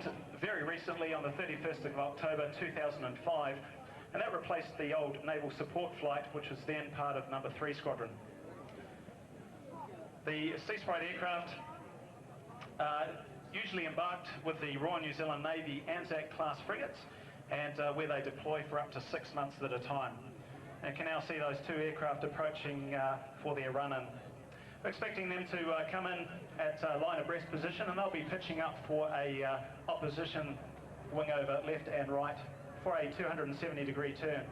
commissioned very recently on the 31st of October 2005, and that replaced the old Naval Support Flight, which was then part of Number 3 Squadron. The Seasprite aircraft usually embarked with the Royal New Zealand Navy Anzac class frigates, and where they deploy for up to 6 months at a time. And you can now see those two aircraft approaching for their run-in. We're expecting them to come in at line abreast position, and they'll be pitching up for a opposition wing over left and right for a 270-degree turn.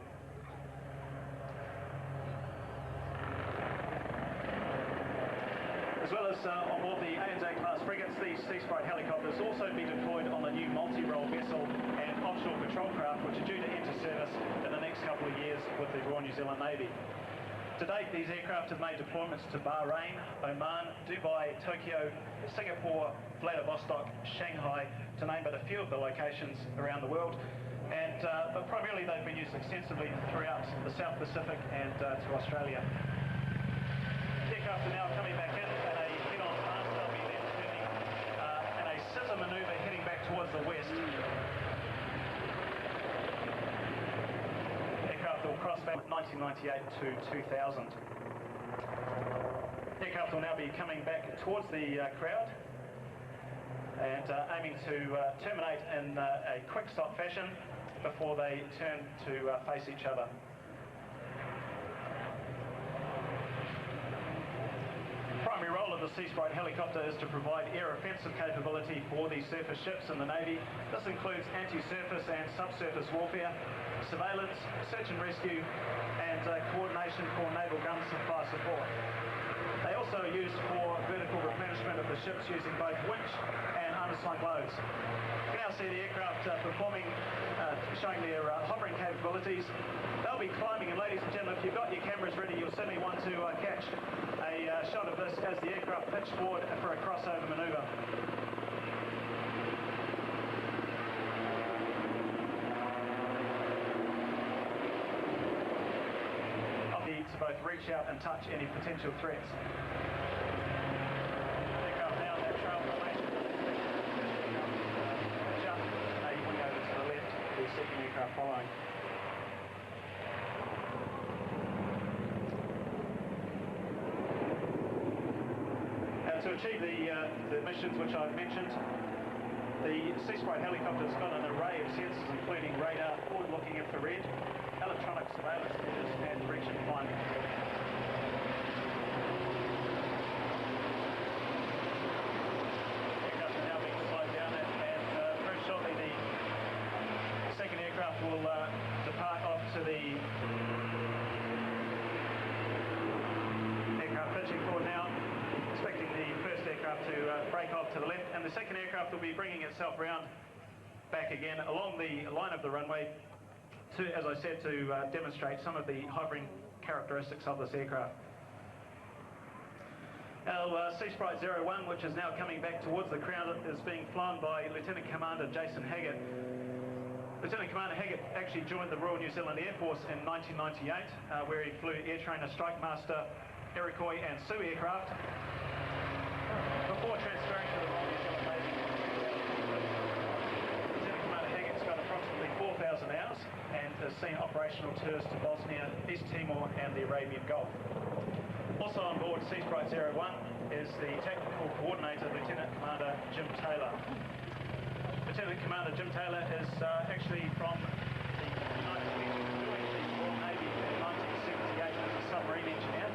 As well as on board the ANZ class frigates, these Seasprite helicopters will also be deployed on the new multi-role vessel and offshore patrol craft, which are due to enter service in the next couple of years with the Royal New Zealand Navy. To date, these aircraft have made deployments to Bahrain, Oman, Dubai, Tokyo, Singapore, Vladivostok, Shanghai, to name but a few of the locations around the world. And but primarily they've been used extensively throughout the South Pacific and to Australia. The aircraft are now coming back in at a head-on pass. They'll be then turning in a scissor manoeuvre heading back towards the west. Aircraft will cross back 1998 to 2000. Aircraft will now be coming back towards the crowd and aiming to terminate in a quick stop fashion before they turn to face each other. The primary role of the Seasprite helicopter is to provide air offensive capability for the surface ships in the Navy. This includes anti-surface and subsurface warfare, surveillance, search and rescue, and coordination for naval gun fire support. They also are used for vertical replenishment of the ships using both winch and underslung loads. You can now see the aircraft performing, showing their hovering capabilities. They'll be climbing, and ladies and gentlemen, if you've got your cameras ready, you'll certainly want to catch a shot of this as the aircraft pitch forward for a crossover manoeuvre. To both reach out and touch any potential threats. Aircraft now in that trail formation. Jump, a wing over to the left, the second aircraft following. To achieve the missions which I've mentioned, the Seasprite helicopter has got an array of sensors including radar, forward-looking infrared, electronic surveillance measures, and direction finding. Aircraft are now being slowed down, and very shortly the second aircraft will depart off to the aircraft pitching forward now, expecting the first aircraft to break off to the left, and the second aircraft will be bringing itself round back again along the line of the runway to, as I said, to demonstrate some of the hovering characteristics of this aircraft. Our Seasprite 01, which is now coming back towards the crowd, is being flown by Lieutenant Commander Jason Haggett. Lieutenant Commander Haggett actually joined the Royal New Zealand Air Force in 1998, where he flew Air Trainer Strike Master, Iroquois and Sioux aircraft, before transferring to the Royal New Zealand Navy. Lieutenant Commander Haggett's got approximately 4,000 hours and has seen operational tours to Bosnia, East Timor and the Arabian Gulf. Also on board Seasprite 01 is the Tactical Coordinator, Lieutenant Commander Jim Taylor. Lieutenant Commander Jim Taylor is actually from the United States, joined the Royal Navy in 1978 as a submarine engineer,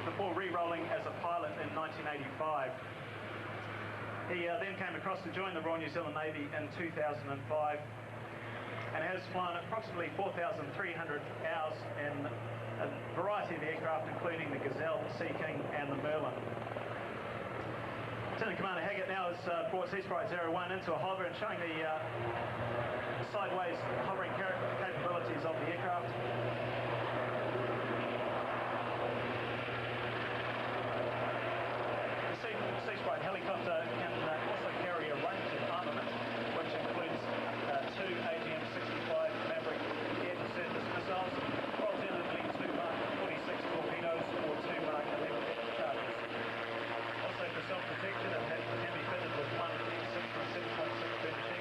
before re-rolling as a pilot in 1985. He then came across to join the Royal New Zealand Navy in 2005 and has flown approximately 4,300 hours in a variety of aircraft, including the Gazelle, the Sea King and the Merlin. Lieutenant Commander Haggett now has brought Seasprite 01 into a hover and showing the sideways hovering capabilities of the aircraft. The Seasprite helicopter can also carry a range of armament, which includes two AGM-65 Maverick air-to-surface missiles, or alternatively two Mark 46 torpedoes or two Mark 11 charges. Also for self-protection, it can be fitted with one M6 7.6 machine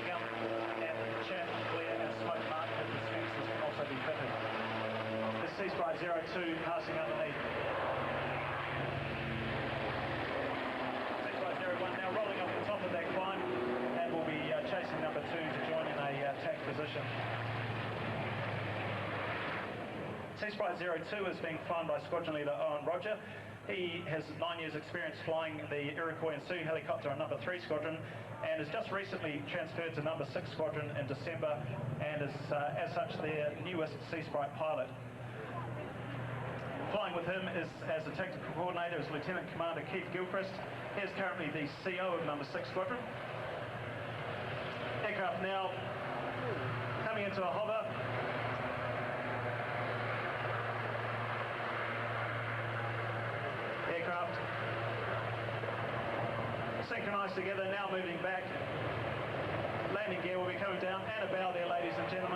Seasprite 02 passing underneath. Seasprite 01 now rolling off the top of that climb and will be chasing number 2 to join in a attack position. Seasprite 02 is being flown by Squadron Leader Owen Roger. He has 9 years experience flying the Iroquois and Sioux helicopter on number 3 Squadron and has just recently transferred to number 6 Squadron in December and is as such their newest Seasprite pilot. Flying with him is as a tactical coordinator is Lieutenant Commander Keith Gilchrist. He is currently the CO of number 6 Squadron. Aircraft now coming into a hover. Aircraft synchronised together, now moving back. Landing gear will be coming down and a bow there, ladies and gentlemen.